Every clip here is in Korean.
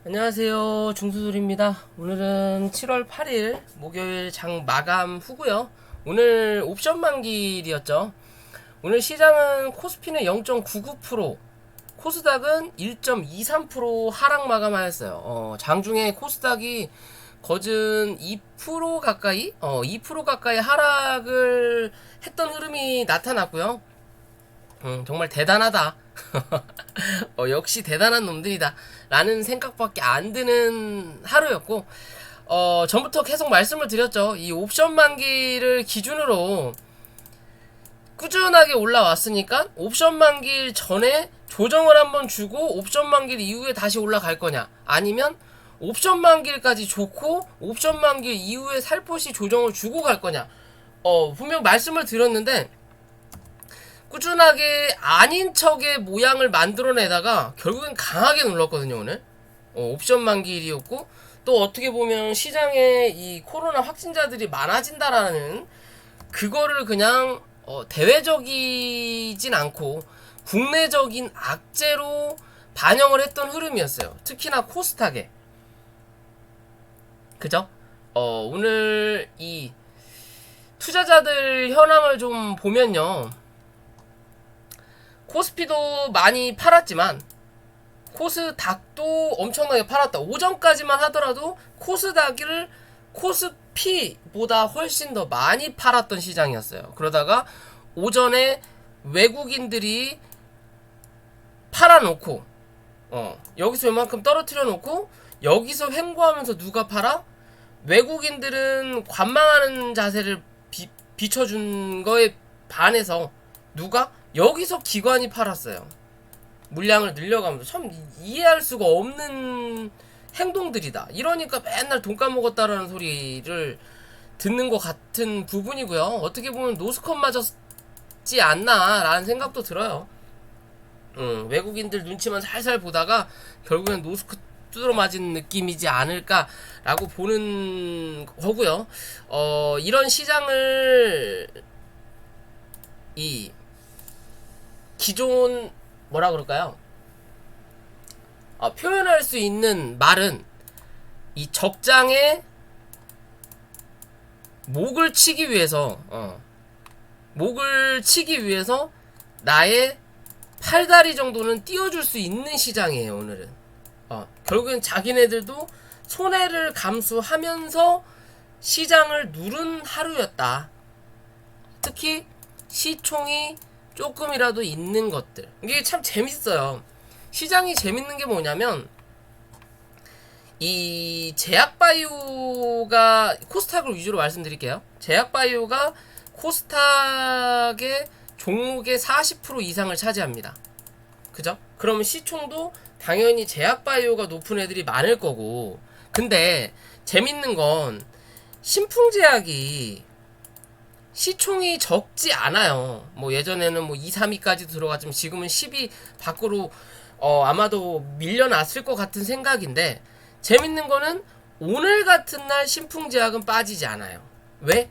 안녕하세요. 중수술입니다. 오늘은 7월 8일 목요일 장 마감 후고요. 오늘 옵션 만기일이었죠. 오늘 시장은 코스피는 0.99%, 코스닥은 1.23% 하락 마감하였어요. 장중에 코스닥이 거진 2% 가까이, 2% 가까이 하락을 했던 흐름이 나타났고요. 정말 대단하다. 역시 대단한 놈들이다. 라는 생각밖에 안 드는 하루였고, 전부터 계속 말씀을 드렸죠. 이 옵션 만기를 기준으로 꾸준하게 올라왔으니까 옵션 만기일 전에 조정을 한번 주고 옵션 만기일 이후에 다시 올라갈 거냐, 아니면 옵션 만기일까지 좋고 옵션 만기일 이후에 살포시 조정을 주고 갈 거냐. 분명 말씀을 드렸는데 꾸준하게 아닌 척의 모양을 만들어내다가 결국엔 강하게 눌렀거든요. 오늘 옵션 만기일이었고, 또 어떻게 보면 시장에 이 코로나 확진자들이 많아진다라는 그거를 그냥 대외적이진 않고 국내적인 악재로 반영을 했던 흐름이었어요. 특히나 코스닥에. 그죠? 오늘 이 투자자들 현황을 좀 보면요, 코스피도 많이 팔았지만 코스닥도 엄청나게 팔았다. 오전까지만 하더라도 코스닥을 코스피보다 훨씬 더 많이 팔았던 시장이었어요. 그러다가 오전에 외국인들이 팔아놓고 여기서 웬만큼 떨어뜨려 놓고 여기서 횡보하면서 누가 팔아? 외국인들은 관망하는 자세를 비춰준 거에 반해서 누가? 여기서 기관이 팔았어요. 물량을 늘려가면서. 참 이해할 수가 없는 행동들이다. 이러니까 맨날 돈 까먹었다라는 소리를 듣는 것 같은 부분이고요. 어떻게 보면 노스컷 맞았지 않나 라는 생각도 들어요. 외국인들 눈치만 살살 보다가 결국엔 노스컷 두드러 맞은 느낌이지 않을까라고 보는 거고요. 이런 시장을 이 기존 뭐라 그럴까요? 표현할 수 있는 말은 이 적장에 목을 치기 위해서 나의 팔다리 정도는 띄워줄 수 있는 시장이에요. 오늘은 결국엔 자기네들도 손해를 감수하면서 시장을 누른 하루였다. 특히 시총이 조금이라도 있는 것들, 이게 참 재밌어요. 시장이 재밌는 게 뭐냐면 이 제약바이오가, 코스닥을 위주로 말씀드릴게요. 제약바이오가 코스닥의 종목의 40% 이상을 차지합니다. 그죠? 그러면 시총도 당연히 제약바이오가 높은 애들이 많을 거고, 근데 재밌는 건 신풍제약이 시총이 적지 않아요. 뭐 예전에는 뭐 2, 3위까지도 들어갔지만 지금은 10위 밖으로 아마도 밀려났을 것 같은 생각인데, 재밌는 거는 오늘 같은 날 신풍제약은 빠지지 않아요. 왜?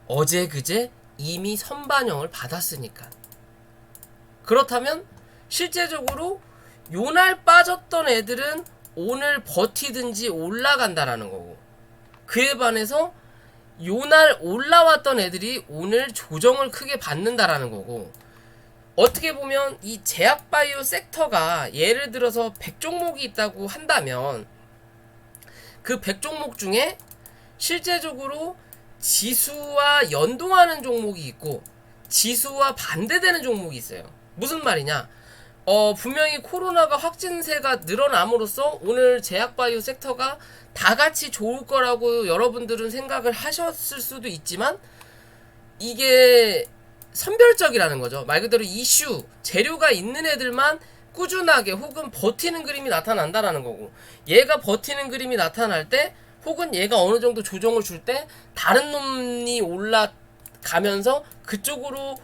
어제 그제 이미 선반영을 받았으니까. 그렇다면 실제적으로 요날 빠졌던 애들은 오늘 버티든지 올라간다라는 거고, 그에 반해서 요날 올라왔던 애들이 오늘 조정을 크게 받는다라는 거고, 어떻게 보면 이 제약바이오 섹터가 예를 들어서 100종목이 있다고 한다면 그 100종목 중에 실제적으로 지수와 연동하는 종목이 있고 지수와 반대되는 종목이 있어요. 무슨 말이냐? 분명히 코로나가 확진세가 늘어남으로써 오늘 제약바이오 섹터가 다 같이 좋을 거라고 여러분들은 생각을 하셨을 수도 있지만, 이게 선별적이라는 거죠. 말 그대로 이슈, 재료가 있는 애들만 꾸준하게 혹은 버티는 그림이 나타난다라는 거고, 얘가 버티는 그림이 나타날 때 혹은 얘가 어느 정도 조정을 줄 때 다른 놈이 올라가면서 그쪽으로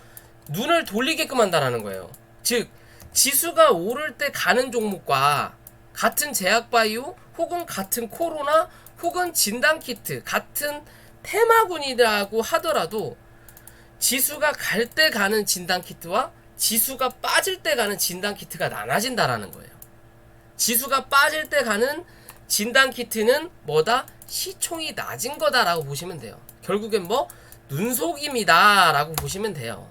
눈을 돌리게끔 한다라는 거예요. 즉 지수가 오를 때 가는 종목과 같은 제약바이오 혹은 같은 코로나 혹은 진단키트 같은 테마군이라고 하더라도 지수가 갈 때 가는 진단키트와 지수가 빠질 때 가는 진단키트가 나눠진다라는 거예요. 지수가 빠질 때 가는 진단키트는 뭐다? 시총이 낮은 거다라고 보시면 돼요. 결국엔 뭐 눈속임이다 라고 보시면 돼요.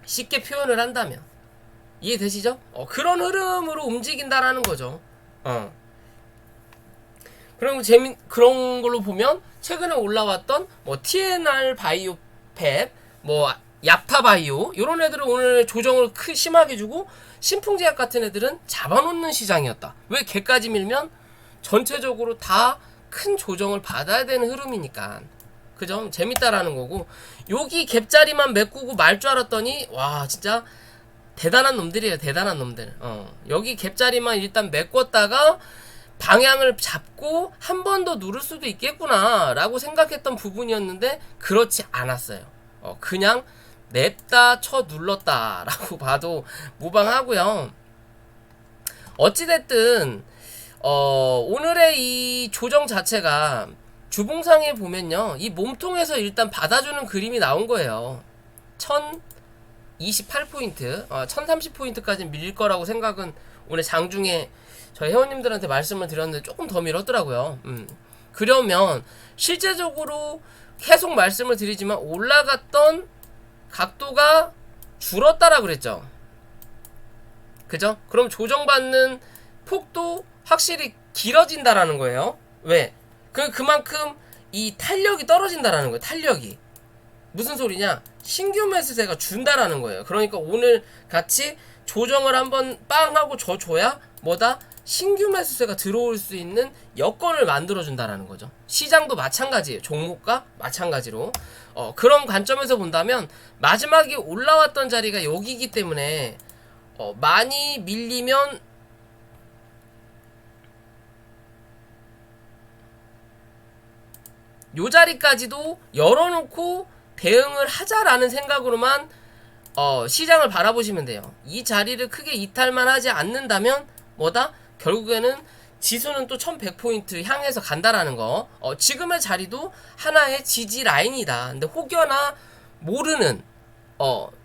쉽게 표현을 한다면 이해되시죠? 그런 흐름으로 움직인다라는 거죠. 그런 걸로 보면 최근에 올라왔던 뭐 TNR 바이오팹, 뭐 야타 바이오 이런 애들은 오늘 조정을 심하게 주고 신풍제약 같은 애들은 잡아놓는 시장이었다. 왜 걔까지 밀면 전체적으로 다 큰 조정을 받아야 되는 흐름이니까. 그죠? 재밌다라는 거고, 여기 갭자리만 메꾸고 말 줄 알았더니 와 진짜 대단한 놈들이에요. 대단한 놈들. 여기 갭자리만 일단 메꿨다가 방향을 잡고 한 번 더 누를 수도 있겠구나 라고 생각했던 부분이었는데 그렇지 않았어요. 그냥 냅다 쳐 눌렀다 라고 봐도 무방하고요. 어찌됐든 오늘의 이 조정 자체가 주봉상에 보면요, 이 몸통에서 일단 받아주는 그림이 나온 거예요. 1028포인트 1030포인트까지 밀릴 거라고 생각은 오늘 장중에 저희 회원님들한테 말씀을 드렸는데 조금 더 밀었더라고요. 그러면 실제적으로 계속 말씀을 드리지만 올라갔던 각도가 줄었다라 그랬죠. 그죠? 그럼 조정받는 폭도 확실히 길어진다라는 거예요. 왜? 그만큼 이 탄력이 떨어진다라는 거예요. 탄력이. 무슨 소리냐? 신규 매수세가 준다라는 거예요. 그러니까 오늘 같이 조정을 한번 빵 하고 줘야 뭐다? 신규 매수세가 들어올 수 있는 여건을 만들어준다라는 거죠. 시장도 마찬가지예요. 종목과 마찬가지로. 그런 관점에서 본다면 마지막에 올라왔던 자리가 여기이기 때문에 많이 밀리면 요 자리까지도 열어놓고 대응을 하자라는 생각으로만 시장을 바라보시면 돼요. 이 자리를 크게 이탈만 하지 않는다면 뭐다? 결국에는 지수는 또 1100포인트 향해서 간다라는 거. 지금의 자리도 하나의 지지 라인이다. 근데 혹여나 모르는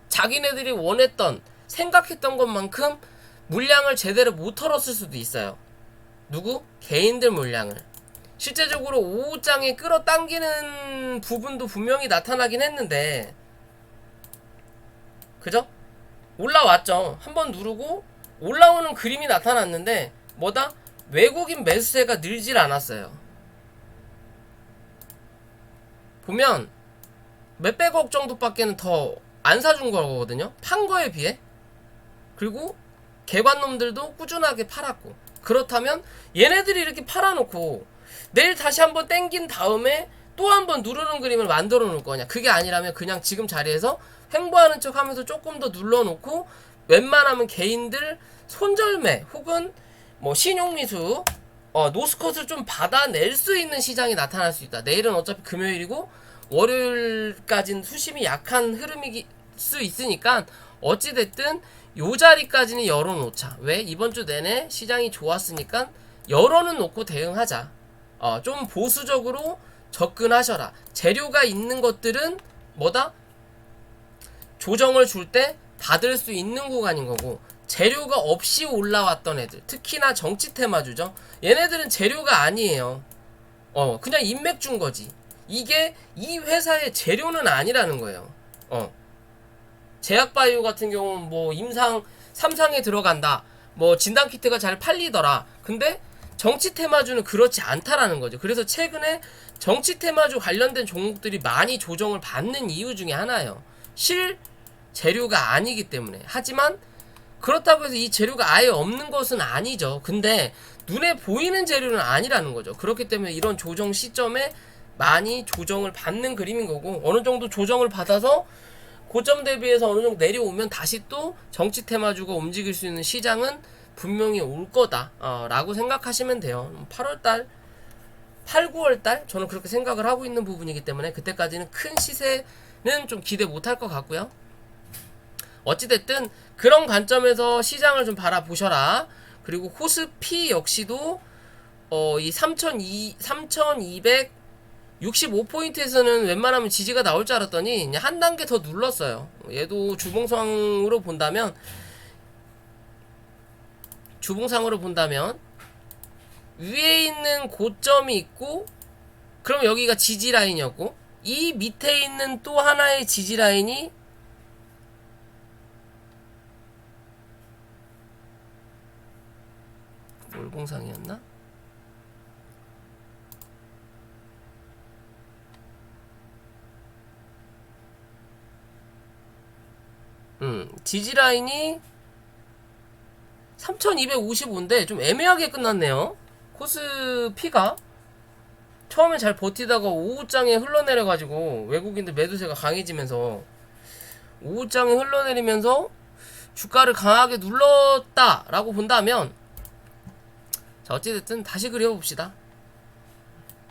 자기네들이 원했던 생각했던 것만큼 물량을 제대로 못 털었을 수도 있어요. 누구? 개인들 물량을. 실제적으로 5장에 끌어당기는 부분도 분명히 나타나긴 했는데, 그죠? 올라왔죠. 한번 누르고 올라오는 그림이 나타났는데 뭐다? 외국인 매수세가 늘질 않았어요. 보면 몇백억 정도밖에는 더 안 사준 거거든요. 판 거에 비해. 그리고 개관놈들도 꾸준하게 팔았고. 그렇다면 얘네들이 이렇게 팔아놓고 내일 다시 한번 땡긴 다음에 또 한번 누르는 그림을 만들어 놓을 거냐? 그게 아니라면 그냥 지금 자리에서 횡보하는 척 하면서 조금 더 눌러놓고 웬만하면 개인들 손절매 혹은 뭐 신용미수 노스컷을 좀 받아낼 수 있는 시장이 나타날 수 있다. 내일은 어차피 금요일이고 월요일까지는 수심이 약한 흐름일 수 있으니까 어찌됐든 요 자리까지는 열어놓자. 왜? 이번 주 내내 시장이 좋았으니까 열어는 놓고 대응하자. 좀 보수적으로 접근하셔라. 재료가 있는 것들은 뭐다? 조정을 줄 때 받을 수 있는 구간인 거고, 재료가 없이 올라왔던 애들, 특히나 정치 테마주죠. 얘네들은 재료가 아니에요. 그냥 인맥 준 거지. 이게 이 회사의 재료는 아니라는 거예요. 제약바이오 같은 경우는 뭐 임상 3상에 들어간다. 뭐 진단키트가 잘 팔리더라. 근데 정치 테마주는 그렇지 않다라는 거죠. 그래서 최근에 정치 테마주 관련된 종목들이 많이 조정을 받는 이유 중에 하나예요. 실 재료가 아니기 때문에. 하지만 그렇다고 해서 이 재료가 아예 없는 것은 아니죠. 근데 눈에 보이는 재료는 아니라는 거죠. 그렇기 때문에 이런 조정 시점에 많이 조정을 받는 그림인 거고, 어느 정도 조정을 받아서 고점 대비해서 어느 정도 내려오면 다시 또 정치 테마주가 움직일 수 있는 시장은 분명히 올 거다 라고 생각하시면 돼요. 8월달 8, 9월달 저는 그렇게 생각을 하고 있는 부분이기 때문에 그때까지는 큰 시세는 좀 기대 못할 것 같고요. 어찌됐든 그런 관점에서 시장을 좀 바라보셔라. 그리고 코스피 역시도 이 3265포인트에서는 웬만하면 지지가 나올 줄 알았더니 한 단계 더 눌렀어요. 얘도 주봉상으로 본다면 주봉상으로 본다면 위에 있는 고점이 있고, 그럼 여기가 지지라인이었고, 이 밑에 있는 또 하나의 지지라인이 월봉상이었나? 지지라인이 3255인데 좀 애매하게 끝났네요. 코스 P가 처음에 잘 버티다가 오후장에 흘러내려가지고 외국인들 매도세가 강해지면서 오후장에 흘러내리면서 주가를 강하게 눌렀다라고 본다면, 자 어찌됐든 다시 그려봅시다.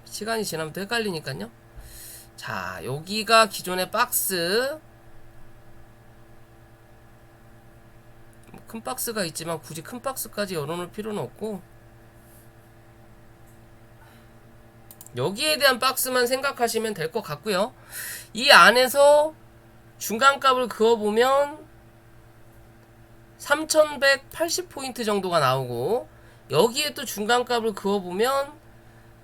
시간이 지나면 또 헷갈리니까요. 자 여기가 기존의 박스, 큰 박스가 있지만 굳이 큰 박스까지 열어놓을 필요는 없고, 여기에 대한 박스만 생각하시면 될 것 같고요. 이 안에서 중간값을 그어보면 3180포인트 정도가 나오고, 여기에 또 중간값을 그어보면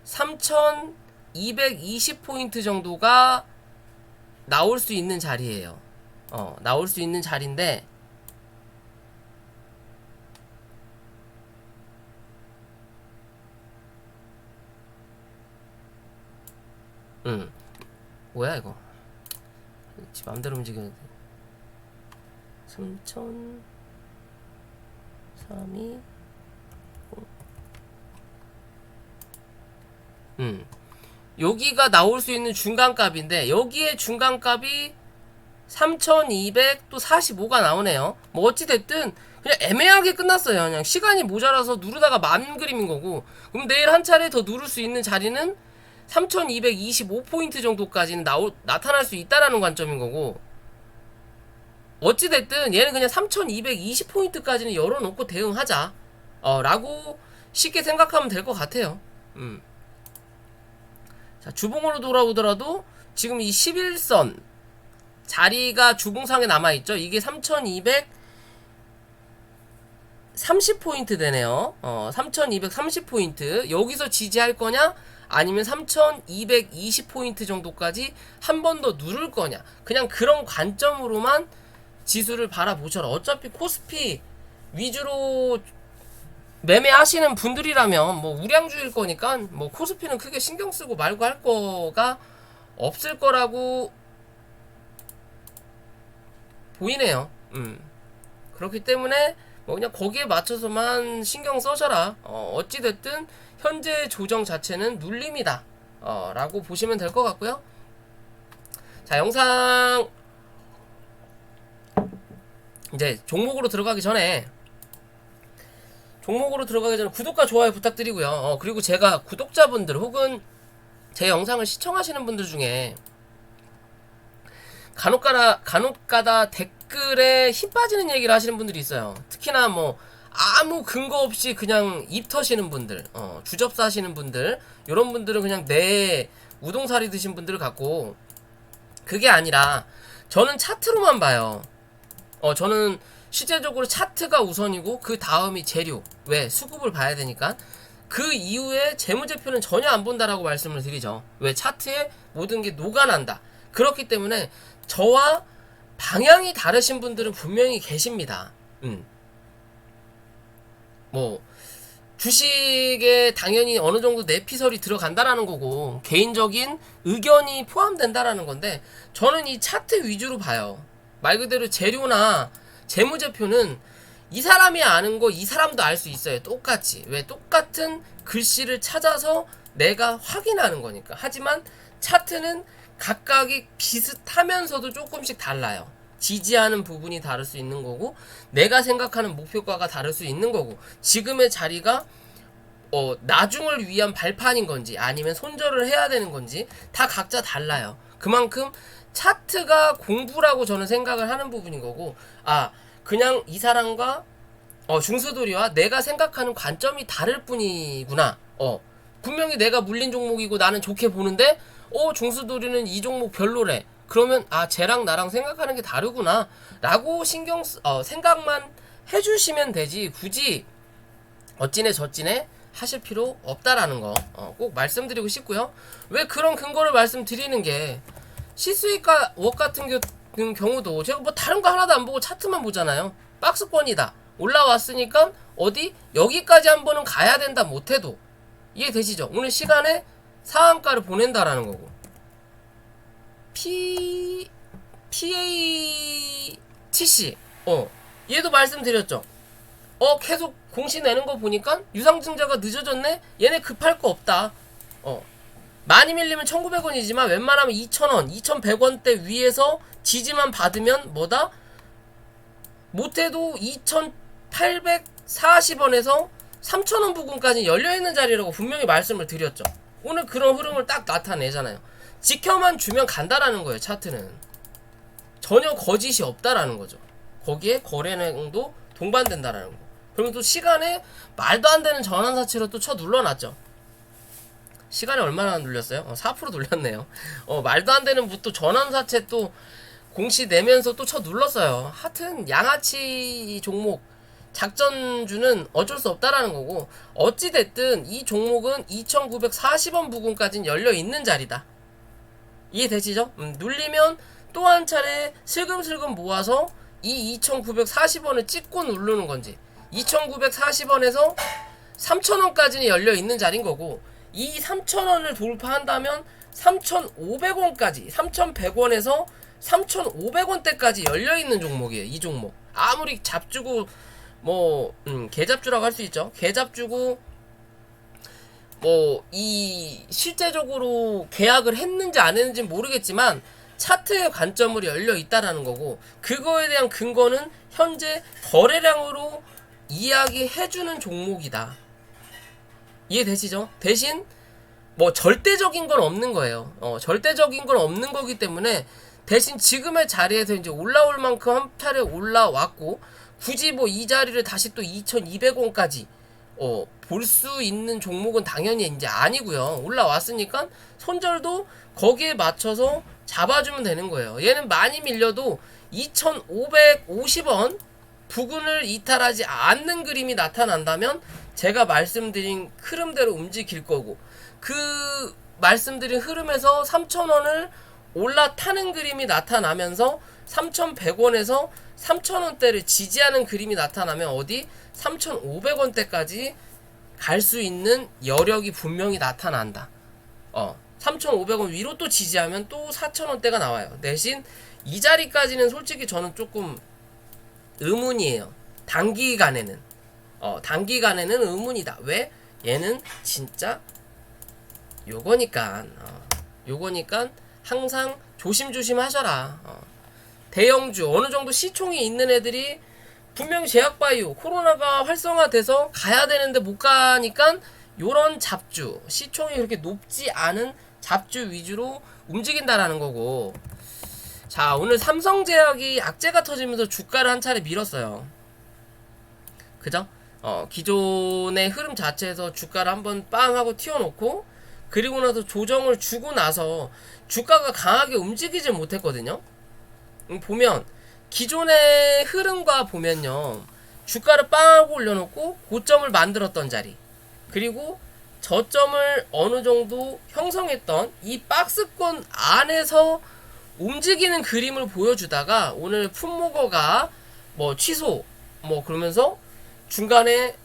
3220포인트 정도가 나올 수 있는 자리예요. 나올 수 있는 자리인데, 뭐야 이거, 지 맘대로 움직이는데. 3000 3이 여기가 나올 수 있는 중간값인데, 여기에 중간값이 3200 또 45가 나오네요. 뭐 어찌됐든 그냥 애매하게 끝났어요. 그냥 시간이 모자라서 누르다가 만 그림인 거고, 그럼 내일 한 차례 더 누를 수 있는 자리는 3225포인트 정도까지는 나타날 수 있다라는 관점인 거고, 어찌됐든 얘는 그냥 3220포인트까지는 열어놓고 대응하자 라고 쉽게 생각하면 될 것 같아요. 자 주봉으로 돌아오더라도 지금 이 11선 자리가 주봉상에 남아있죠. 이게 3230포인트 되네요. 3230포인트 여기서 지지할 거냐, 아니면 3220포인트 정도까지 한 번 더 누를 거냐, 그냥 그런 관점으로만 지수를 바라보셔라. 어차피 코스피 위주로 매매하시는 분들이라면 뭐 우량주일 거니까 뭐 코스피는 크게 신경 쓰고 말고 할 거가 없을 거라고 보이네요. 그렇기 때문에 뭐 그냥 거기에 맞춰서만 신경 써셔라. 어찌됐든 현재 조정 자체는 눌림이다 라고 보시면 될 것 같고요. 자 영상 이제 종목으로 들어가기 전에 구독과 좋아요 부탁드리고요. 그리고 제가 구독자분들 혹은 제 영상을 시청하시는 분들 중에 간혹가다 댓글에 힘 빠지는 얘기를 하시는 분들이 있어요. 특히나 뭐 아무 근거 없이 그냥 입 터시는 분들, 주접사 하시는 분들, 요런 분들은 그냥 내 우동사리 드신 분들을 갖고, 그게 아니라 저는 차트로만 봐요. 저는 실제적으로 차트가 우선이고 그 다음이 재료, 왜? 수급을 봐야 되니까. 그 이후에 재무제표는 전혀 안 본다라고 말씀을 드리죠. 왜? 차트에 모든 게 녹아난다. 그렇기 때문에 저와 방향이 다르신 분들은 분명히 계십니다. 뭐 주식에 당연히 어느 정도 내피설이 들어간다라는 거고 개인적인 의견이 포함된다라는 건데, 저는 이 차트 위주로 봐요. 말 그대로 재료나 재무제표는 이 사람이 아는 거 이 사람도 알 수 있어요. 똑같이. 왜? 똑같은 글씨를 찾아서 내가 확인하는 거니까. 하지만 차트는 각각이 비슷하면서도 조금씩 달라요. 지지하는 부분이 다를 수 있는 거고, 내가 생각하는 목표가가 다를 수 있는 거고, 지금의 자리가 나중을 위한 발판인 건지 아니면 손절을 해야 되는 건지 다 각자 달라요. 그만큼 차트가 공부라고 저는 생각을 하는 부분인 거고, 그냥 이 사람과 중수돌이와 내가 생각하는 관점이 다를 뿐이구나. 분명히 내가 물린 종목이고 나는 좋게 보는데 중수돌이는 이 종목 별로래. 그러면 쟤랑 나랑 생각하는 게 다르구나 라고 생각만 해주시면 되지, 굳이 어찌네 저찌네 하실 필요 없다라는 거 꼭 말씀드리고 싶고요. 왜 그런 근거를 말씀드리는 게 시스위카 웍 같은 경우도 제가 뭐 다른 거 하나도 안 보고 차트만 보잖아요. 박스권이다 올라왔으니까 어디 여기까지 한 번은 가야 된다 못해도 이해되시죠? 오늘 시간에 상한가를 보낸다라는 거고 PATC 얘도 말씀드렸죠. 계속 공시 내는 거 보니까 유상증자가 늦어졌네? 얘네 급할 거 없다. 많이 밀리면 1,900원이지만 웬만하면 2,000원, 2,100원대 위에서 지지만 받으면 뭐다? 못해도 2,840원에서 3,000원 부근까지 열려있는 자리라고 분명히 말씀을 드렸죠. 오늘 그런 흐름을 딱 나타내잖아요. 지켜만 주면 간다라는 거예요. 차트는 전혀 거짓이 없다라는 거죠. 거기에 거래량도 동반된다라는 거. 그러면 또 시간에 말도 안 되는 전환사채로 또 쳐 눌러놨죠. 시간에 얼마나 눌렸어요? 4% 눌렸네요. 말도 안 되는 또 전환사채 또 공시 내면서 또 쳐 눌렀어요. 하여튼 양아치 종목 작전주는 어쩔 수 없다라는 거고, 어찌됐든 이 종목은 2,940원 부근까지는 열려있는 자리다. 이해되시죠? 눌리면 또 한 차례 슬금슬금 모아서 이 2,940원을 찍고 누르는 건지, 2,940원에서 3,000원까지는 열려있는 자리인 거고, 이 3,000원을 돌파한다면 3,500원까지 3,100원에서 3,500원대까지 열려있는 종목이에요. 이 종목 아무리 잡주고 개잡주라고 할 수 있죠. 개잡주고 이 실제적으로 계약을 했는지 안 했는지 모르겠지만 차트의 관점으로 열려 있다라는 거고, 그거에 대한 근거는 현재 거래량으로 이야기해주는 종목이다. 이해되시죠? 대신 절대적인 건 없는 거예요. 절대적인 건 없는 거기 때문에 대신 지금의 자리에서 이제 올라올 만큼 한 차례 올라왔고, 굳이 이 자리를 다시 또 2,200원까지 볼 수 있는 종목은 당연히 이제 아니고요. 올라왔으니까 손절도 거기에 맞춰서 잡아주면 되는 거예요. 얘는 많이 밀려도 2,550원 부근을 이탈하지 않는 그림이 나타난다면 제가 말씀드린 흐름대로 움직일 거고, 그 말씀드린 흐름에서 3,000원을 올라타는 그림이 나타나면서 3,100원에서 3,000원대를 지지하는 그림이 나타나면 어디 3,500원대까지 갈 수 있는 여력이 분명히 나타난다. 3,500원 위로 또 지지하면 또 4,000원대가 나와요. 대신 이 자리까지는 솔직히 저는 조금 의문이에요. 단기간에는 의문이다. 왜? 얘는 진짜 요거니까 항상 조심조심 하셔라. 대형주 어느정도 시총이 있는 애들이 분명히 제약바이오 코로나가 활성화돼서 가야 되는데 못 가니까 요런 잡주, 시총이 그렇게 높지 않은 잡주 위주로 움직인다라는 거고, 자, 오늘 삼성제약이 악재가 터지면서 주가를 한 차례 밀었어요. 그죠? 기존의 흐름 자체에서 주가를 한번 빵 하고 튀어놓고, 그리고 나서 조정을 주고 나서 주가가 강하게 움직이질 못했거든요. 보면 기존의 흐름과 보면요, 주가를 빵 하고 올려놓고 고점을 만들었던 자리, 그리고 저점을 어느 정도 형성했던 이 박스권 안에서 움직이는 그림을 보여주다가 오늘 풋모거가 취소 그러면서 중간에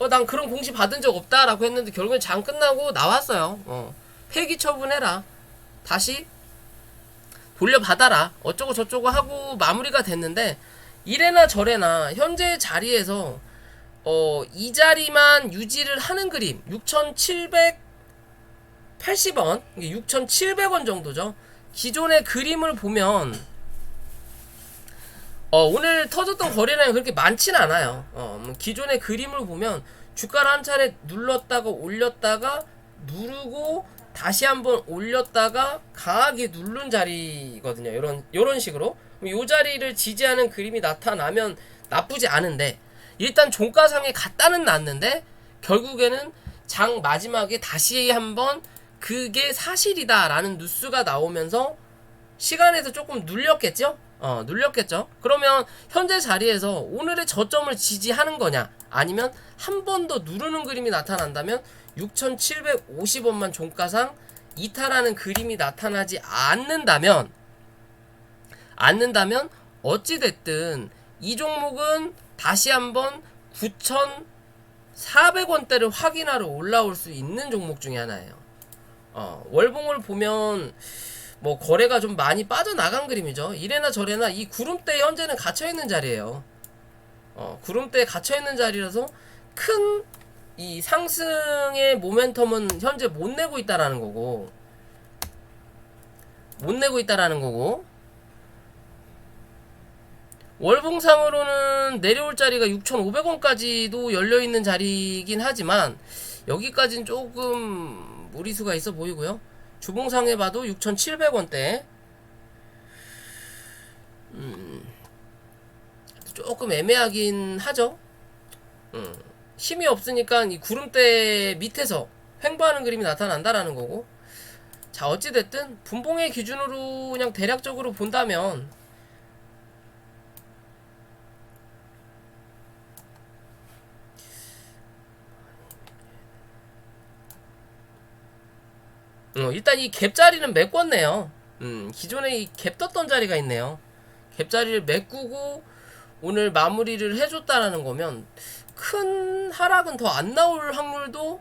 난 그런 공시 받은 적 없다 라고 했는데 결국엔 장 끝나고 나왔어요. 폐기 처분해라, 다시 돌려받아라, 어쩌고 저쩌고 하고 마무리가 됐는데, 이래나 저래나 현재 자리에서 이 자리만 유지를 하는 그림, 6,780원 6,700원 정도죠. 기존의 그림을 보면 오늘 터졌던 거래량이 그렇게 많진 않아요. 기존의 그림을 보면 주가를 한 차례 눌렀다가 올렸다가 누르고 다시 한번 올렸다가 강하게 누른 자리거든요. 요런 식으로 요 자리를 지지하는 그림이 나타나면 나쁘지 않은데, 일단 종가상에 갔다는 났는데 결국에는 장 마지막에 다시 한번 그게 사실이다 라는 뉴스가 나오면서 시간에서 조금 눌렸겠죠? 눌렸겠죠. 그러면 현재 자리에서 오늘의 저점을 지지하는 거냐, 아니면 한 번 더 누르는 그림이 나타난다면 6,750원만 종가상 이탈하는 그림이 나타나지 않는다면 어찌됐든 이 종목은 다시 한번 9,400원대를 확인하러 올라올 수 있는 종목 중에 하나예요. 월봉을 보면 뭐 거래가 좀 많이 빠져나간 그림이죠. 이래나 저래나 이 구름대에 현재는 갇혀있는 자리예요. 구름대에 갇혀있는 자리라서 큰 이 상승의 모멘텀은 현재 못 내고 있다라는 거고, 월봉상으로는 내려올 자리가 6,500원까지도 열려있는 자리이긴 하지만 여기까지는 조금 무리수가 있어 보이고요. 주봉상에 봐도 6,700원대 조금 애매하긴 하죠. 힘이 없으니까 이 구름대 밑에서 횡보하는 그림이 나타난다라는 거고, 자 어찌됐든 분봉의 기준으로 그냥 대략적으로 본다면 일단 이 갭자리는 메꿨네요. 기존에 이 갭 떴던 자리가 있네요. 갭자리를 메꾸고 오늘 마무리를 해줬다라는 거면 큰 하락은 더 안 나올 확률도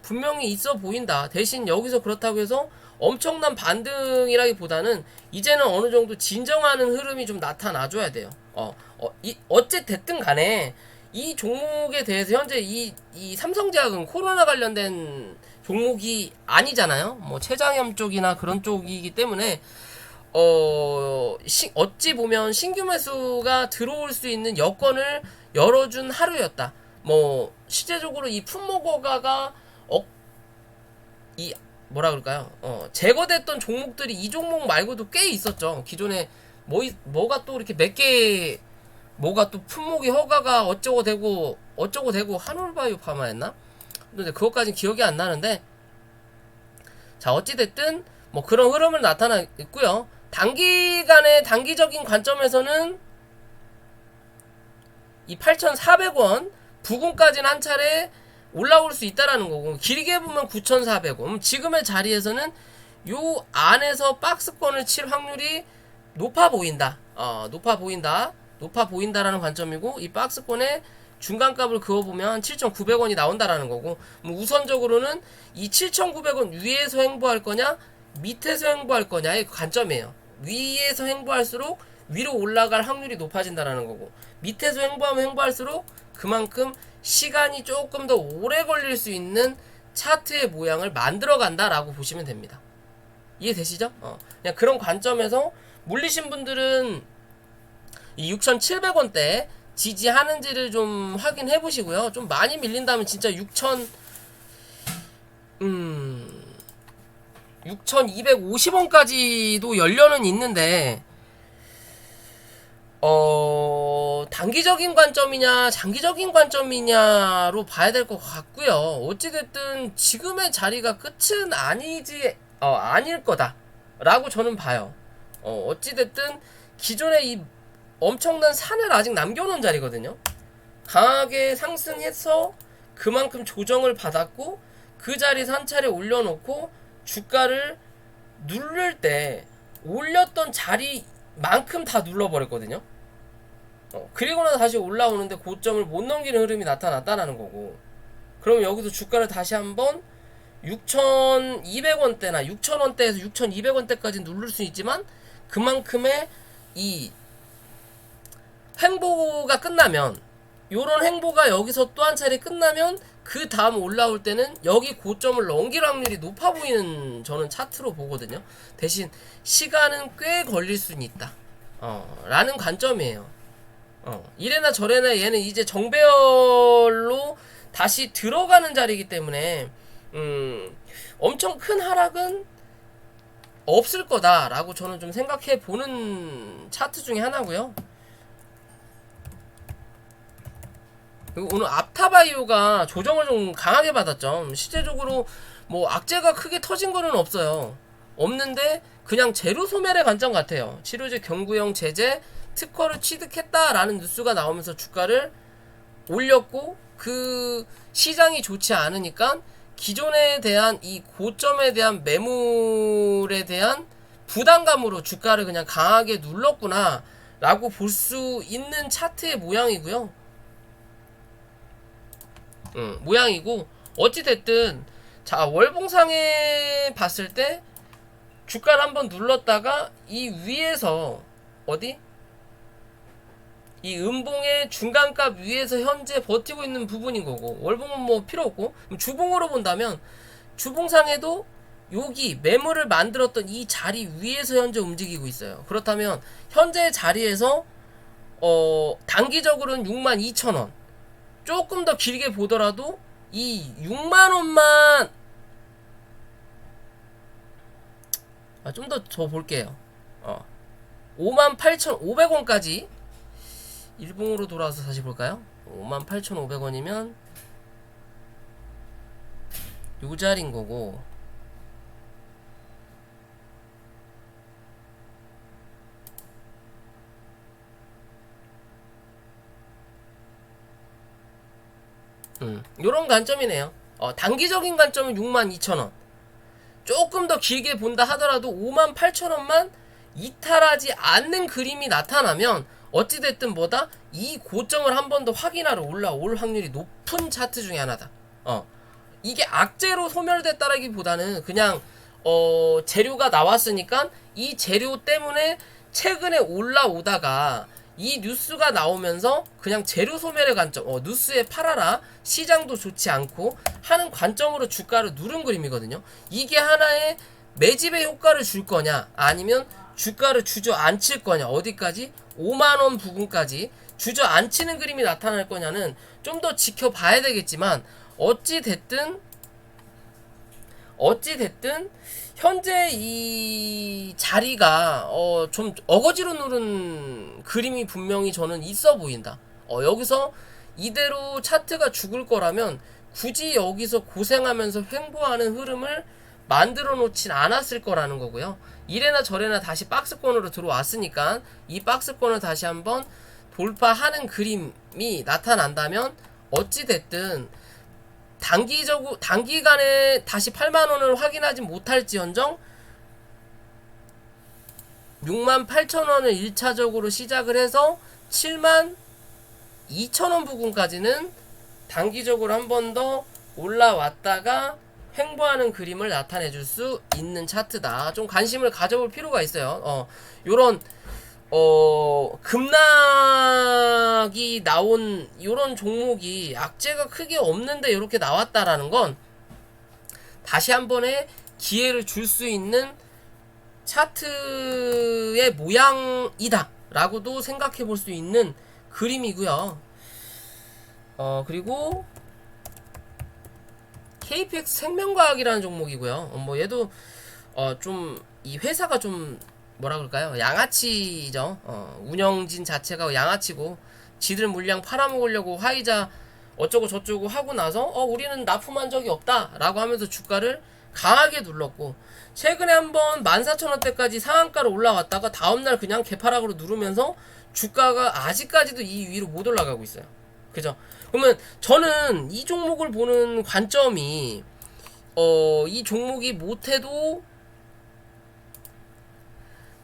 분명히 있어 보인다. 대신 여기서 그렇다고 해서 엄청난 반등이라기보다는 이제는 어느 정도 진정하는 흐름이 좀 나타나줘야 돼요. 어찌됐든 간에 이 종목에 대해서 현재 이 삼성제약은 코로나 관련된 종목이 아니잖아요. 뭐 췌장염 쪽이나 그런 쪽이기 때문에 어찌 보면 신규 매수가 들어올 수 있는 여건을 열어준 하루였다. 뭐 실제적으로 이 품목어가가 이 뭐라 그럴까요? 제거됐던 종목들이 이 종목 말고도 꽤 있었죠. 기존에 뭐가 또 이렇게 몇 개, 뭐가 또 품목이 허가가 어쩌고 되고 한올바이오 파마였나? 근데 그것까진 기억이 안 나는데, 자 어찌됐든 뭐 그런 흐름을 나타나 있고요. 단기간의 단기적인 관점에서는 이 8,400원 부근까지는 한 차례 올라올 수 있다라는 거고, 길게 보면 9,400원. 지금의 자리에서는 요 안에서 박스권을 칠 확률이 높아 보인다. 높아 보인다라는 관점이고, 이 박스권의 중간값을 그어보면 7,900원이 나온다라는 거고, 우선적으로는 이 7,900원 위에서 횡보할 거냐 밑에서 횡보할 거냐의 관점이에요. 위에서 횡보할수록 위로 올라갈 확률이 높아진다라는 거고, 밑에서 행보하면 횡보할수록 그만큼 시간이 조금 더 오래 걸릴 수 있는 차트의 모양을 만들어 간다라고 보시면 됩니다. 이해되시죠? 그냥 그런 관점에서 물리신 분들은 이 6,700원대 지지하는지를 좀 확인해 보시고요. 좀 많이 밀린다면 진짜 6,250원까지도 열려는 있는데, 단기적인 관점이냐 장기적인 관점이냐로 봐야 될 것 같고요. 어찌됐든 지금의 자리가 끝은 아닐 거다 라고 저는 봐요. 어찌됐든 기존의 이 엄청난 산을 아직 남겨놓은 자리거든요. 강하게 상승해서 그만큼 조정을 받았고, 그 자리에서 한 차례 올려놓고 주가를 누를 때 올렸던 자리만큼 다 눌러버렸거든요. 그리고 나서 다시 올라오는데 고점을 못 넘기는 흐름이 나타났다는 거고, 그럼 여기서 주가를 다시 한번 6,200원대나 6,000원대에서 6,200원대까지 누를 수 있지만, 그만큼의 이 횡보가 끝나면, 요런 횡보가 여기서 또 한 차례 끝나면 그 다음 올라올 때는 여기 고점을 넘길 확률이 높아 보이는 저는 차트로 보거든요. 대신 시간은 꽤 걸릴 수는 있다 라는 관점이에요. 이래나 저래나 얘는 이제 정배열로 다시 들어가는 자리이기 때문에 엄청 큰 하락은 없을 거다라고 저는 좀 생각해 보는 차트 중에 하나고요. 그리고 오늘 앞타바이오가 조정을 좀 강하게 받았죠. 실제적으로 뭐 악재가 크게 터진 거는 없어요. 없는데 그냥 재료 소멸의 관점 같아요. 치료제 경구용 제재 특허를 취득했다라는 뉴스가 나오면서 주가를 올렸고, 그 시장이 좋지 않으니까 기존에 대한 이 고점에 대한 매물에 대한 부담감으로 주가를 그냥 강하게 눌렀구나 라고 볼 수 있는 차트의 모양이고요. 모양이고, 어찌됐든 자, 월봉상에 봤을 때 주가를 한번 눌렀다가 이 위에서 어디? 이 음봉의 중간값 위에서 현재 버티고 있는 부분인 거고, 월봉은 뭐 필요 없고, 주봉으로 본다면 주봉상에도 여기 매물을 만들었던 이 자리 위에서 현재 움직이고 있어요. 그렇다면 현재 자리에서 단기적으로는 62,000원, 조금 더 길게 보더라도 이 6만원만 좀 더 볼게요. 58,500원까지 일봉으로 돌아와서 다시 볼까요? 58,500원이면 요 자리인 거고, 요런 관점이네요. 단기적인 관점은 62,000원, 조금 더 길게 본다 하더라도 58,000원만 이탈하지 않는 그림이 나타나면 어찌됐든 뭐다? 이 고점을 한 번 더 확인하러 올라올 확률이 높은 차트 중에 하나다. 이게 악재로 소멸됐다라기보다는 그냥 재료가 나왔으니까 이 재료 때문에 최근에 올라오다가 이 뉴스가 나오면서 그냥 재료 소멸의 관점, 뉴스에 팔아라, 시장도 좋지 않고 하는 관점으로 주가를 누른 그림이거든요. 이게 하나의 매집의 효과를 줄 거냐, 아니면 주가를 주저앉힐 거냐, 어디까지? 5만원 부근까지 주저앉히는 그림이 나타날 거냐는 좀 더 지켜봐야 되겠지만, 어찌됐든 현재 이 자리가 좀 어거지로 누른 그림이 분명히 저는 있어 보인다. 여기서 이대로 차트가 죽을 거라면 굳이 여기서 고생하면서 횡보하는 흐름을 만들어 놓진 않았을 거라는 거고요. 이래나 저래나 다시 박스권으로 들어왔으니까 이 박스권을 다시 한번 돌파하는 그림이 나타난다면 어찌됐든 단기간에 다시 8만원을 확인하지 못할지언정 68,000원을 1차적으로 시작을 해서 72,000원 부근까지는 단기적으로 한 번 더 올라왔다가 횡보하는 그림을 나타내줄 수 있는 차트다. 좀 관심을 가져볼 필요가 있어요. 요런 급락이 나온 요런 종목이 악재가 크게 없는데 이렇게 나왔다라는 건 다시 한 번의 기회를 줄 수 있는 차트의 모양이다 라고도 생각해 볼 수 있는 그림이고요. 그리고 KPX 생명과학이라는 종목이고요. 뭐 얘도 좀 이 회사가 좀 뭐라 그럴까요? 양아치죠. 운영진 자체가 양아치고, 지들 물량 팔아먹으려고 화이자 어쩌고 저쩌고 하고 나서 우리는 납품한 적이 없다 라고 하면서 주가를 강하게 눌렀고, 최근에 한번 14,000원대까지 상한가로 올라왔다가 다음날 그냥 개파락으로 누르면서 주가가 아직까지도 이 위로 못 올라가고 있어요. 그죠? 그러면 저는 이 종목을 보는 관점이 이 종목이 못해도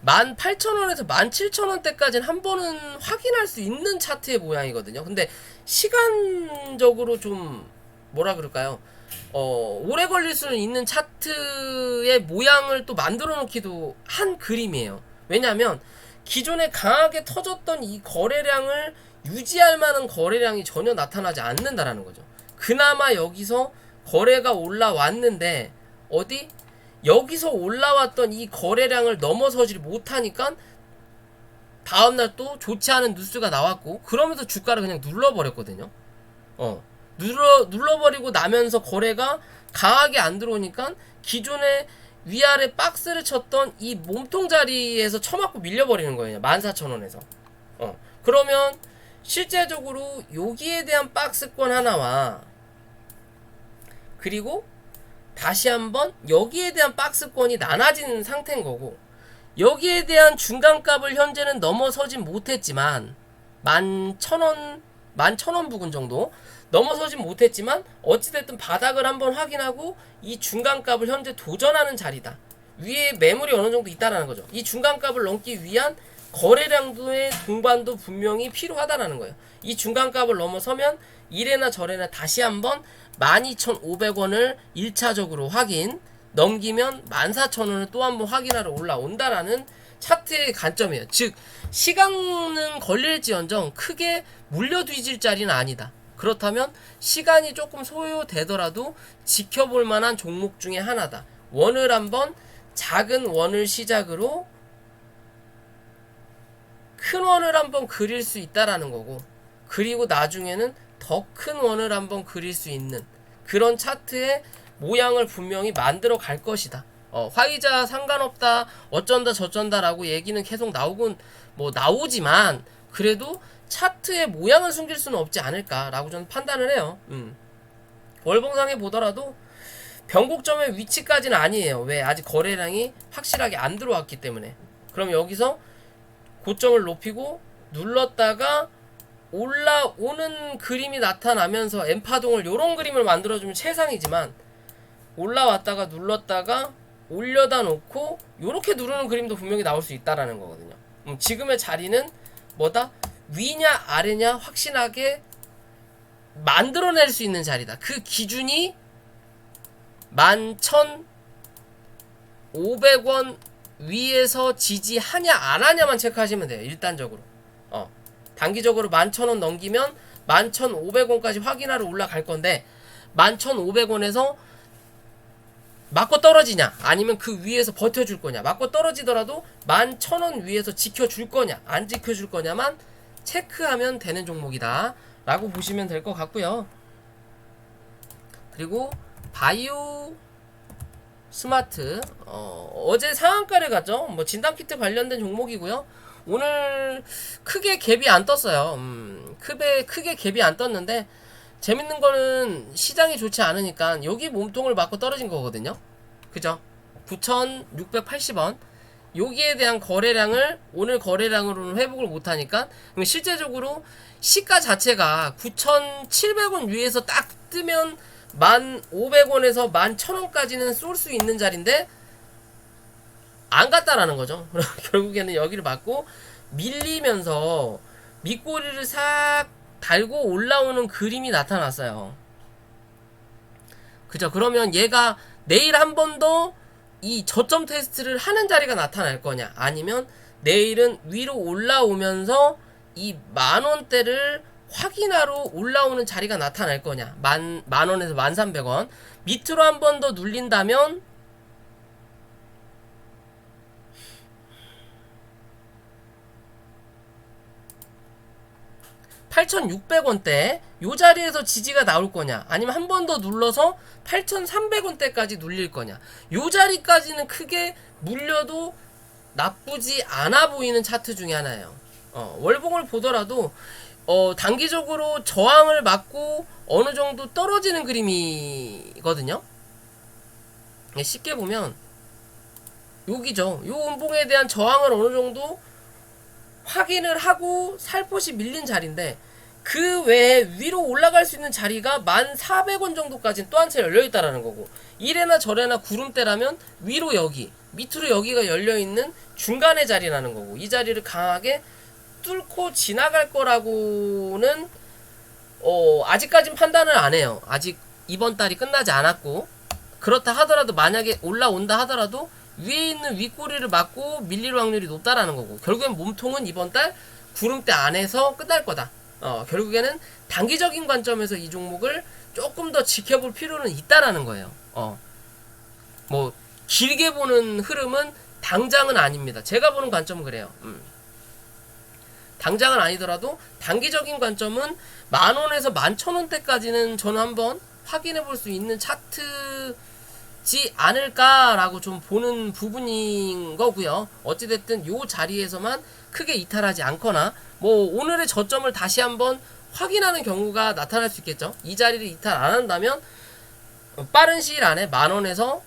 18,000원에서 17,000원대까지는 한 번은 확인할 수 있는 차트의 모양이거든요. 근데 시간적으로 좀 뭐라 그럴까요? 오래 걸릴 수는 있는 차트의 모양을 또 만들어 놓기도 한 그림이에요. 왜냐하면 기존에 강하게 터졌던 이 거래량을 유지할 만한 거래량이 전혀 나타나지 않는다라는 거죠. 그나마 여기서 거래가 올라왔는데 어디? 여기서 올라왔던 이 거래량을 넘어서지 못하니까 다음날 또 좋지 않은 뉴스가 나왔고, 그러면서 주가를 그냥 눌러버렸거든요. 눌러버리고 나면서 거래가 강하게 안 들어오니까 기존에 위아래 박스를 쳤던 이 몸통 자리에서 쳐맞고 밀려버리는 거예요. 14,000원에서. 그러면 실제적으로 여기에 대한 박스권 하나와 그리고 다시 한번 여기에 대한 박스권이 나눠진 상태인 거고, 여기에 대한 중간값을 현재는 넘어서진 못했지만 11,000원 11,000원 부근 정도 넘어서진 못했지만 어찌됐든 바닥을 한번 확인하고 이 중간값을 현재 도전하는 자리다. 위에 매물이 어느 정도 있다라는 거죠. 이 중간값을 넘기 위한 거래량도의 동반도 분명히 필요하다라는 거예요. 이 중간값을 넘어서면 이래나 저래나 다시 한번 12,500원을 1차적으로 확인, 넘기면 14,000원을 또 한번 확인하러 올라온다라는 차트의 관점이에요. 즉 시간은 걸릴지언정 크게 물려 뒤질 자리는 아니다. 그렇다면 시간이 조금 소요되더라도 지켜볼 만한 종목 중에 하나다. 원을 한번 작은 원을 시작으로 큰 원을 한번 그릴 수 있다라는 거고, 그리고 나중에는 더 큰 원을 한번 그릴 수 있는 그런 차트의 모양을 분명히 만들어 갈 것이다. 화이자 상관없다, 어쩐다 저쩐다 라고 얘기는 계속 나오곤 나오지만 그래도 차트의 모양을 숨길 수는 없지 않을까 라고 저는 판단을 해요. 월봉상에 보더라도 변곡점의 위치까지는 아니에요. 왜? 아직 거래량이 확실하게 안 들어왔기 때문에. 그럼 여기서 고점을 높이고 눌렀다가 올라오는 그림이 나타나면서 M파동을 요런 그림을 만들어주면 최상이지만, 올라왔다가 눌렀다가 올려다 놓고 요렇게 누르는 그림도 분명히 나올 수 있다라는 거거든요. 지금의 자리는 뭐다? 위냐 아래냐 확신하게 만들어낼 수 있는 자리다. 그 기준이 11,500원 위에서 지지하냐 안 하냐만 체크하시면 돼요. 일단적으로. 단기적으로 11,000원 넘기면 11,500원까지 확인하러 올라갈 건데, 11,500원에서 맞고 떨어지냐 아니면 그 위에서 버텨줄 거냐, 맞고 떨어지더라도 11,000원 위에서 지켜줄 거냐 안 지켜줄 거냐만 체크하면 되는 종목이다 라고 보시면 될 것 같고요. 그리고 바이오 스마트, 어제 상한가를 갔죠. 진단키트 관련된 종목이고요. 오늘 크게 갭이 안 떴어요. 크게 갭이 안 떴는데, 재밌는 거는 시장이 좋지 않으니까 여기 몸통을 맞고 떨어진 거거든요. 그죠? 9,680원. 여기에 대한 거래량을 오늘 거래량으로는 회복을 못하니까, 실제적으로 시가 자체가 9,700원 위에서 딱 뜨면 1,500원에서 11,000원까지는 쏠 수 있는 자리인데 안 갔다라는 거죠. 결국에는 여기를 맞고 밀리면서 밑꼬리를 싹 달고 올라오는 그림이 나타났어요. 그죠? 그러면 얘가 내일 한 번 더 이 저점 테스트를 하는 자리가 나타날 거냐, 아니면 내일은 위로 올라오면서 이 만원대를 확인하러 올라오는 자리가 나타날 거냐, 만원에서 1,300원 밑으로 한 번 더 눌린다면 8,600원대 요 자리에서 지지가 나올 거냐, 아니면 한 번 더 눌러서 8,300원대까지 눌릴 거냐, 요 자리까지는 크게 물려도 나쁘지 않아 보이는 차트 중에 하나예요. 월봉을 보더라도 단기적으로 저항을 맞고 어느 정도 떨어지는 그림이거든요. 쉽게 보면 여기죠. 요 음봉에 대한 저항을 어느 정도 확인을 하고 살포시 밀린 자리인데, 그 외에 위로 올라갈 수 있는 자리가 1,400원 정도까지는 또 한 채 열려있다라는 거고, 이래나 저래나 구름대라면 위로 여기, 밑으로 여기가 열려있는 중간의 자리라는 거고, 이 자리를 강하게 뚫고 지나갈 거라고는 아직까진 판단을 안 해요. 아직 이번 달이 끝나지 않았고, 그렇다 하더라도 만약에 올라온다 하더라도 위에 있는 윗꼬리를 맞고 밀릴 확률이 높다라는 거고, 결국엔 몸통은 이번 달 구름대 안에서 끝날 거다. 결국에는 단기적인 관점에서 이 종목을 조금 더 지켜볼 필요는 있다라는 거예요. 길게 보는 흐름은 당장은 아닙니다. 제가 보는 관점은 그래요. 당장은 아니더라도 단기적인 관점은 10,000원에서 11,000원대까지는 저는 한번 확인해 볼 수 있는 차트지 않을까라고 좀 보는 부분인 거고요. 어찌됐든 요 자리에서만 크게 이탈하지 않거나 오늘의 저점을 다시 한번 확인하는 경우가 나타날 수 있겠죠. 이 자리를 이탈 안 한다면 빠른 시일 안에 10,000원에서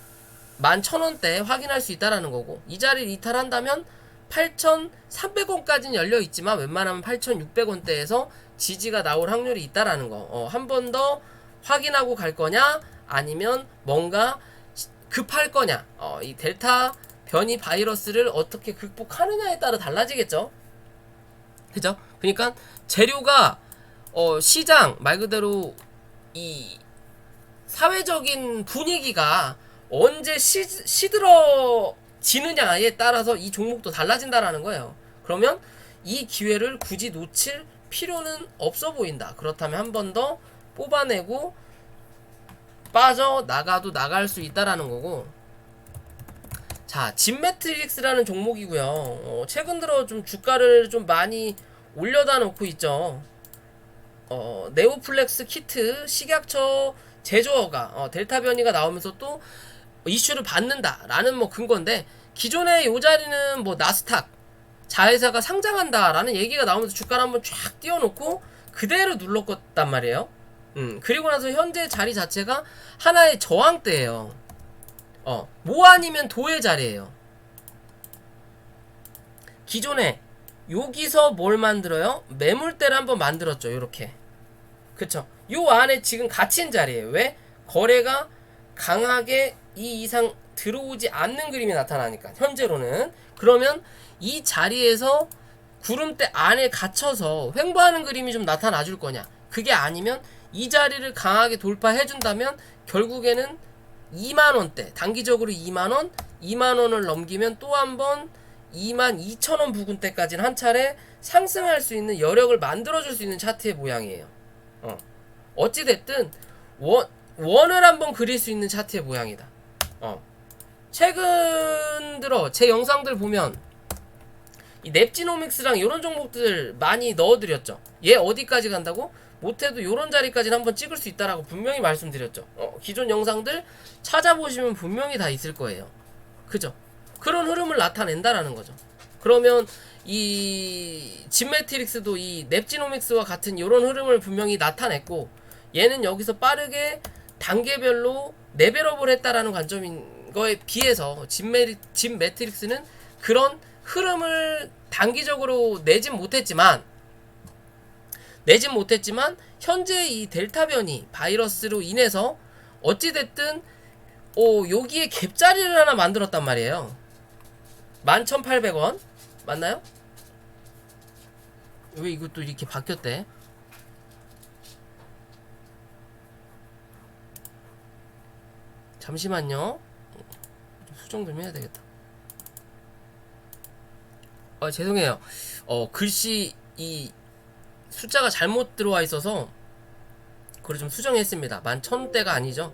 11,000원대 확인할 수 있다라는 거고, 이 자리를 이탈한다면 8,300원까지는 열려 있지만 웬만하면 8,600원대에서 지지가 나올 확률이 있다라는 거. 한 번 더 확인하고 갈 거냐, 아니면 뭔가 급할 거냐. 이 델타 변이 바이러스를 어떻게 극복하느냐에 따라 달라지겠죠. 그죠? 그러니까 재료가 시장 말 그대로 이 사회적인 분위기가 언제 시들어지느냐에 따라서 이 종목도 달라진다라는 거예요. 그러면 이 기회를 굳이 놓칠 필요는 없어 보인다. 그렇다면 한 번 더 뽑아내고 빠져나가도 나갈 수 있다라는 거고. 자, 진매트릭스라는 종목이고요. 최근 들어 좀 주가를 좀 많이 올려다 놓고 있죠. 네오플렉스 키트 식약처 제조어가 델타 변이가 나오면서 또 이슈를 받는다라는 뭐 근건데, 기존의 요 자리는 뭐 나스닥 자회사가 상장한다라는 얘기가 나오면서 주가를 한번 쫙 띄워놓고 그대로 눌렀단 말이에요. 그리고 나서 현재 자리 자체가 하나의 저항대예요. 뭐 아니면 도의 자리예요. 기존에 여기서 뭘 만들어요? 매물대를 한번 만들었죠. 요렇게. 그쵸? 요 안에 지금 갇힌 자리예요. 왜? 거래가 강하게 이 이상 들어오지 않는 그림이 나타나니까, 현재로는. 그러면 이 자리에서 구름대 안에 갇혀서 횡보하는 그림이 좀 나타나 줄 거냐? 그게 아니면 이 자리를 강하게 돌파해 준다면 결국에는 2만원대, 단기적으로 2만원, 2만원을 넘기면 또 한번 22,000원 부근대까지는 한 차례 상승할 수 있는 여력을 만들어줄 수 있는 차트의 모양이에요. 어찌됐든 원을 한번 그릴 수 있는 차트의 모양이다. 최근 들어 제 영상들 보면 이 넵지노믹스랑 이런 종목들 많이 넣어드렸죠. 얘 어디까지 간다고? 못해도 요런 자리까지는 한번 찍을 수 있다라고 분명히 말씀드렸죠. 기존 영상들 찾아보시면 분명히 다 있을 거예요. 그죠? 그런 흐름을 나타낸다라는 거죠. 그러면 이 진매트릭스도 이 넵지노믹스와 같은 요런 흐름을 분명히 나타냈고, 얘는 여기서 빠르게 단계별로 레벨업을 했다라는 관점인 거에 비해서 진매트릭스는 그런 흐름을 단기적으로 내진 못했지만 현재 이 델타 변이 바이러스로 인해서 어찌됐든 여기에 갭자리를 하나 만들었단 말이에요. 11,800원 맞나요? 왜 이것도 이렇게 바뀌었대? 잠시만요. 좀 수정 좀 해야 되겠다. 죄송해요. 글씨 이 숫자가 잘못 들어와 있어서 그걸 좀 수정했습니다. 11,000대가 아니죠.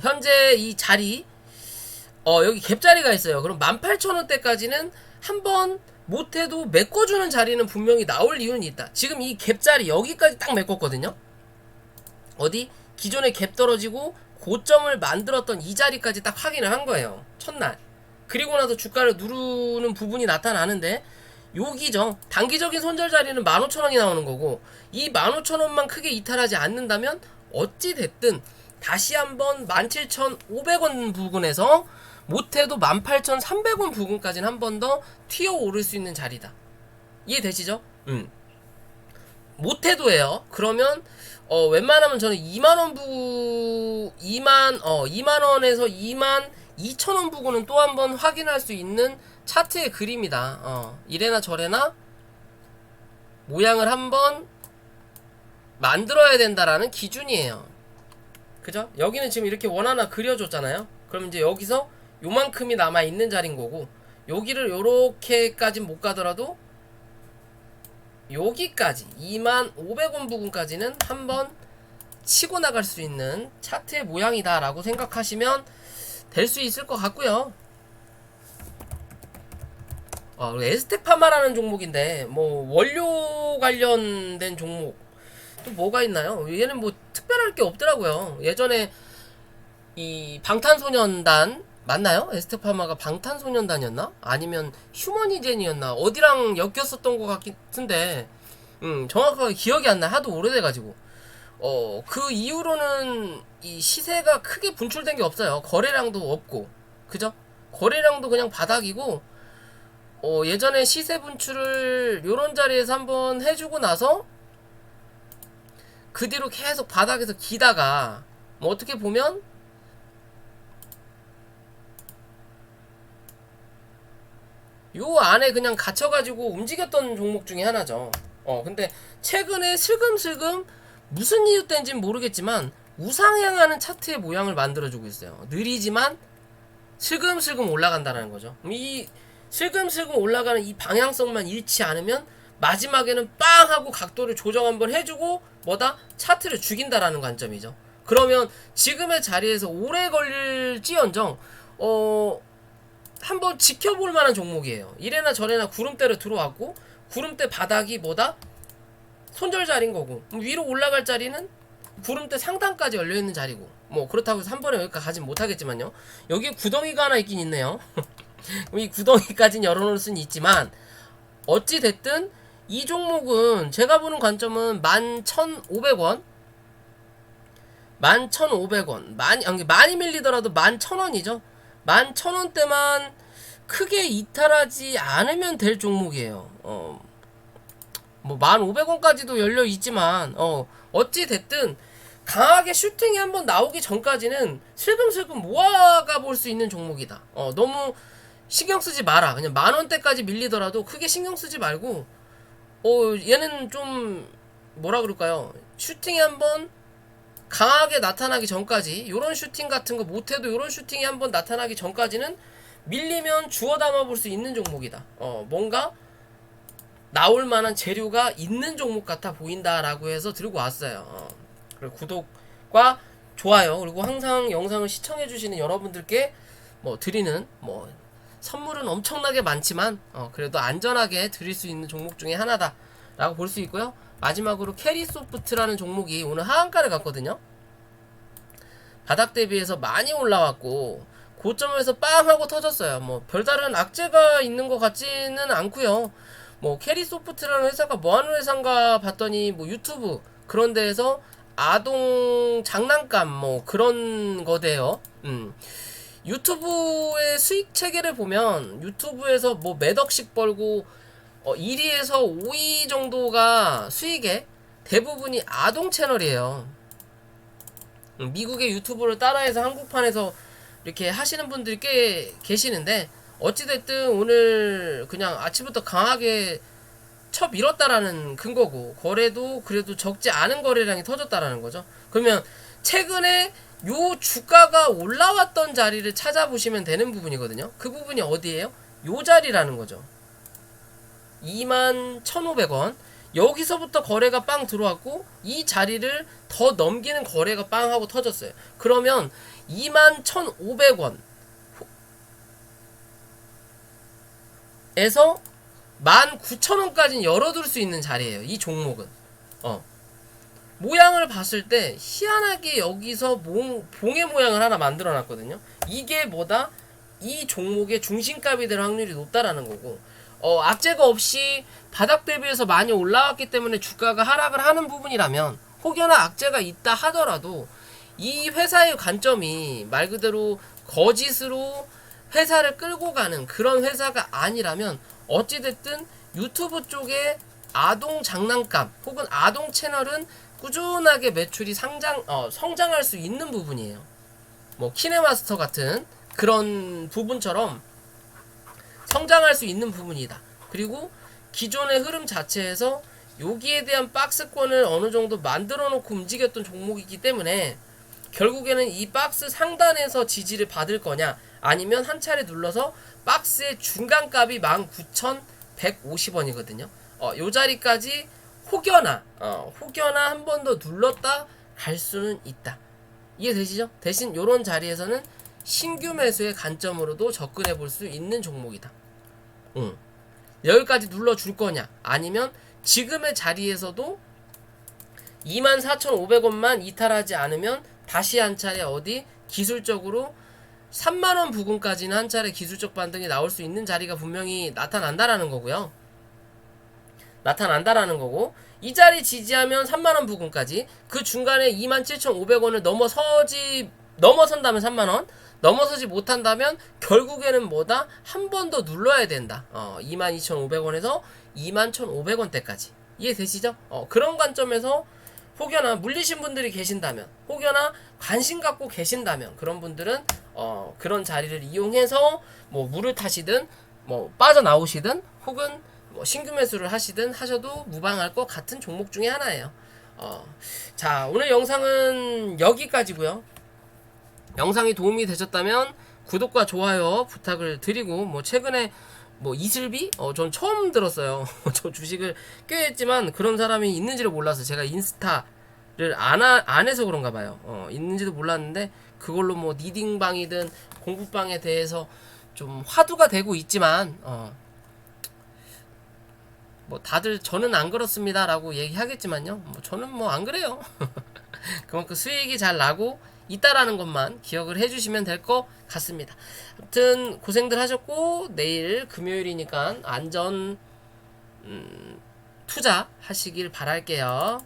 현재 이 자리 여기 갭자리가 있어요. 그럼 18,000원대까지는 한번 못해도 메꿔주는 자리는 분명히 나올 이유는 있다. 지금 이 갭자리 여기까지 딱 메꿨거든요. 어디? 기존에 갭 떨어지고 고점을 만들었던 이 자리까지 딱 확인을 한 거예요. 첫날. 그리고 나서 주가를 누르는 부분이 나타나는데, 여기죠. 단기적인 손절 자리는 15,000원이 나오는 거고, 이 15,000원만 크게 이탈하지 않는다면 어찌됐든 다시 한번 17,500원 부근에서 못해도 18,300원 부근까지는 한 번 더 튀어오를 수 있는 자리다. 이해되시죠? 못해도예요. 그러면 웬만하면 저는 2만원에서 22,000원 부근은 또 한 번 확인할 수 있는 차트의 그림이다. 이래나 저래나 모양을 한번 만들어야 된다라는 기준이에요. 그죠? 여기는 지금 이렇게 원 하나 그려줬잖아요. 그럼 이제 여기서 요만큼이 남아있는 자리인 거고, 여기를 요렇게까진 못 가더라도 여기까지 25,000원 부근까지는 한번 치고 나갈 수 있는 차트의 모양이다 라고 생각하시면 될 수 있을 것 같고요. 에스테파마라는 종목인데 뭐 원료 관련된 종목 또 뭐가 있나요? 얘는 뭐 특별할 게 없더라고요. 예전에 이 방탄소년단 맞나요? 에스테파마가 방탄소년단이었나? 아니면 휴머니젠이었나? 어디랑 엮였었던 것 같은데 정확하게 기억이 안 나. 하도 오래돼가지고. 그 이후로는 이 시세가 크게 분출된 게 없어요. 거래량도 없고, 그죠? 거래량도 그냥 바닥이고, 예전에 시세 분출을 요런 자리에서 한번 해주고 나서 그 뒤로 계속 바닥에서 기다가 뭐 어떻게 보면 요 안에 그냥 갇혀가지고 움직였던 종목 중에 하나죠. 근데 최근에 슬금슬금 무슨 이유 때인지는 모르겠지만 우상향하는 차트의 모양을 만들어주고 있어요. 느리지만 슬금슬금 올라간다는 거죠. 이 슬금슬금 올라가는 이 방향성만 잃지 않으면 마지막에는 빵 하고 각도를 조정 한번 해주고 뭐다? 차트를 죽인다라는 관점이죠. 그러면 지금의 자리에서 오래 걸릴지언정 한번 지켜볼 만한 종목이에요. 이래나 저래나 구름대로 들어왔고 구름대 바닥이 뭐다? 손절자리인 거고 위로 올라갈 자리는 구름대 상단까지 열려있는 자리고 뭐 그렇다고 해서 한 번에 여기까지 가진 못하겠지만요. 여기에 구덩이가 하나 있긴 있네요. 이 구덩이까지는 열어놓을 수는 있지만 어찌됐든 이 종목은 제가 보는 관점은 11,500원 11,500원 많이 밀리더라도 11,000원이죠. 11,000원대만 크게 이탈하지 않으면 될 종목이에요. 뭐 1,500원까지도 열려 있지만 어찌됐든 강하게 슈팅이 한번 나오기 전까지는 슬금슬금 모아가 볼 수 있는 종목이다. 너무 신경 쓰지 마라. 그냥 10,000원대까지 밀리더라도 크게 신경 쓰지 말고 얘는 좀 뭐라 그럴까요? 슈팅이 한번 강하게 나타나기 전까지 요런 슈팅 같은 거 못해도 요런 슈팅이 한번 나타나기 전까지는 밀리면 주워 담아 볼 수 있는 종목이다. 뭔가 나올 만한 재료가 있는 종목 같아 보인다라고 해서 들고 왔어요. 그리고 구독과 좋아요 그리고 항상 영상을 시청해 주시는 여러분들께 뭐 드리는 뭐 선물은 엄청나게 많지만 그래도 안전하게 드릴 수 있는 종목 중에 하나다 라고 볼 수 있고요. 마지막으로 캐리소프트라는 종목이 오늘 하한가를 갔거든요. 바닥 대비해서 많이 올라왔고 고점에서 빵 하고 터졌어요. 뭐 별다른 악재가 있는 것 같지는 않고요. 뭐 캐리소프트라는 회사가 뭐하는 회사인가 봤더니 뭐 유튜브 그런 데에서 아동 장난감 뭐 그런 거대요. 유튜브의 수익 체계를 보면 유튜브에서 뭐 몇 억씩 벌고 1위에서 5위 정도가 수익의 대부분이 아동 채널이에요. 미국의 유튜브를 따라해서 한국판에서 이렇게 하시는 분들이 꽤 계시는데 어찌됐든 오늘 그냥 아침부터 강하게 쳐 밀었다라는 근거고 거래도 그래도 적지 않은 거래량이 터졌다라는 거죠. 그러면 최근에 요 주가가 올라왔던 자리를 찾아보시면 되는 부분이거든요. 그 부분이 어디예요? 요 자리라는 거죠. 21,500원 여기서부터 거래가 빵 들어왔고 이 자리를 더 넘기는 거래가 빵 하고 터졌어요. 그러면 21,500원 에서 19,000원까지는 열어둘 수 있는 자리예요. 이 종목은 모양을 봤을 때 희한하게 여기서 봉의 모양을 하나 만들어 놨거든요. 이게 뭐다? 이 종목의 중심값이 될 확률이 높다라는 거고 악재가 없이 바닥 대비해서 많이 올라왔기 때문에 주가가 하락을 하는 부분이라면 혹여나 악재가 있다 하더라도 이 회사의 관점이 말 그대로 거짓으로 회사를 끌고 가는 그런 회사가 아니라면 어찌됐든 유튜브 쪽에 아동 장난감 혹은 아동 채널은 꾸준하게 매출이 성장할 수 있는 부분이에요. 뭐 키네마스터 같은 그런 부분처럼 성장할 수 있는 부분이다. 그리고 기존의 흐름 자체에서 여기에 대한 박스권을 어느 정도 만들어 놓고 움직였던 종목이기 때문에 결국에는 이 박스 상단에서 지지를 받을 거냐 아니면 한 차례 눌러서 박스의 중간값이 19,150원이거든요. 요 자리까지 혹여나 한 번 더 눌렀다 갈 수는 있다. 이해되시죠? 대신 요런 자리에서는 신규 매수의 관점으로도 접근해 볼 수 있는 종목이다. 여기까지 눌러줄 거냐 아니면 지금의 자리에서도 24,500원만 이탈하지 않으면 다시 한 차례 어디 기술적으로 3만원 부근까지는 한 차례 기술적 반등이 나올 수 있는 자리가 분명히 나타난다라는 거고요. 나타난다라는 거고, 이 자리 지지하면 3만원 부근까지, 그 중간에 27,500원을 넘어선다면 3만원, 넘어서지 못한다면 결국에는 뭐다? 한 번 더 눌러야 된다. 22,500원에서 21,500원대까지. 이해되시죠? 그런 관점에서 혹여나 물리신 분들이 계신다면, 혹여나 관심 갖고 계신다면, 그런 분들은 그런 자리를 이용해서 뭐 물을 타시든 뭐 빠져나오시든 혹은 뭐 신규 매수를 하시든 하셔도 무방할 것 같은 종목 중에 하나예요. 자, 오늘 영상은 여기까지고요. 영상이 도움이 되셨다면 구독과 좋아요 부탁을 드리고, 뭐 최근에 뭐 이슬비? 전 처음 들었어요. 저 주식을 꽤 했지만 그런 사람이 있는지를 몰라서, 제가 인스타를 안 해서 그런가 봐요. 있는지도 몰랐는데, 그걸로 뭐 니딩방이든 공부방에 대해서 좀 화두가 되고 있지만, 뭐 다들 저는 안 그렇습니다 라고 얘기하겠지만요, 뭐 저는 뭐 안 그래요. 그만큼 수익이 잘 나고 있다라는 것만 기억을 해주시면 될 것 같습니다. 아무튼 고생들 하셨고, 내일 금요일이니까 안전 투자 하시길 바랄게요.